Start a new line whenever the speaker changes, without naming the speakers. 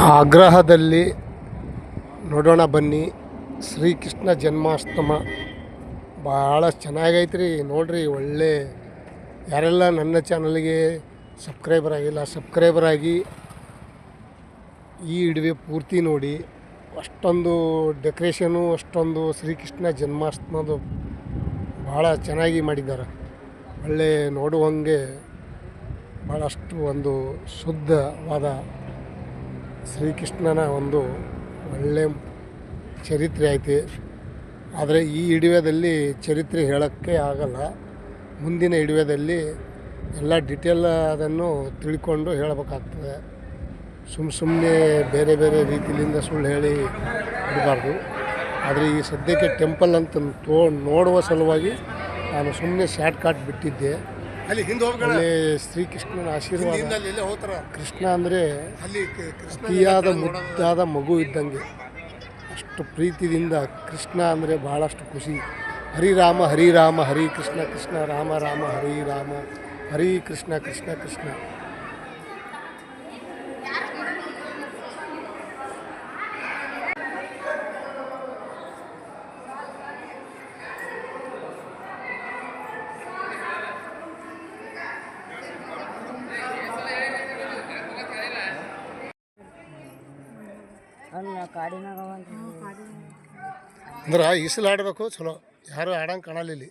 ಆಗ್ರಹದಲ್ಲಿ ನೋಡೋಣ ಬನ್ನಿ. ಶ್ರೀಕೃಷ್ಣ ಜನ್ಮಾಷ್ಟಮ ಭಾಳ ಚೆನ್ನಾಗೈತ್ರಿ. ನೋಡ್ರಿ, ಒಳ್ಳೆ ಯಾರೆಲ್ಲ ನನ್ನ ಚಾನಲ್ಗೆ ಸಬ್ಸ್ಕ್ರೈಬರ್ ಆಗಿಲ್ಲ, ಸಬ್ಸ್ಕ್ರೈಬರ್ ಆಗಿ ಈ ವಿಡಿಯೋ ಪೂರ್ತಿ ನೋಡಿ. ಅಷ್ಟೊಂದು ಡೆಕೋರೇಷನು, ಅಷ್ಟೊಂದು ಶ್ರೀಕೃಷ್ಣ ಜನ್ಮಾಷ್ಟಮದು ಭಾಳ ಚೆನ್ನಾಗಿ ಮಾಡಿದ್ದಾರೆ. ಒಳ್ಳೆ ನೋಡುವಂಗೆ ಭಾಳಷ್ಟು ಒಂದು ಶುದ್ಧವಾದ ಶ್ರೀಕೃಷ್ಣನ ಒಂದು ಒಳ್ಳೆ ಚರಿತ್ರೆ ಐತಿ. ಆದರೆ ಈ ವಿಡಿಯೋದಲ್ಲಿ ಚರಿತ್ರೆ ಹೇಳೋಕ್ಕೆ ಆಗಲ್ಲ. ಮುಂದಿನ ವಿಡಿಯೋದಲ್ಲಿ ಎಲ್ಲ ಡೀಟೇಲ್ ಅದನ್ನು ತಿಳ್ಕೊಂಡು ಹೇಳಬೇಕಾಗ್ತದೆ. ಸುಮ್ಮನೆ ಬೇರೆ ಬೇರೆ ರೀತಿಯಿಂದ ಸುಳ್ಳು ಹೇಳಿ ಬಿಡಬಾರ್ದು. ಆದರೆ ಈ ಸದ್ಯಕ್ಕೆ ಟೆಂಪಲ್ ಅಂತ ನೋಡುವ ಸಲುವಾಗಿ ನಾನು ಸುಮ್ಮನೆ ಶಾರ್ಟ್ ಕಟ್ ಬಿಟ್ಟಿದ್ದೆ. ಅಲ್ಲಿ ಶ್ರೀಕೃಷ್ಣನ ಆಶೀರ್ವಾದ. ಕೃಷ್ಣ ಅಂದರೆ ಅತಿಯಾದ ಮುದ್ದಾದ ಮಗು ಇದ್ದಂಗೆ, ಅಷ್ಟು ಪ್ರೀತಿಯಿಂದ ಕೃಷ್ಣ ಅಂದರೆ ಭಾಳಷ್ಟು ಖುಷಿ. ಹರಿರಾಮ ಹರಿರಾಮ ಹರಿ ಕೃಷ್ಣ ಕೃಷ್ಣ ರಾಮ ರಾಮ ಹರಿ ರಾಮ ಹರಿ ಕೃಷ್ಣ ಕೃಷ್ಣ ಕೃಷ್ಣ. ಅಂದ್ರೆ ಈಸಲು ಆಡಬೇಕು ಚಲೋ, ಯಾರು ಆಡಂಗೆ ಕಾಣಲ್ಲ ಇಲ್ಲಿ.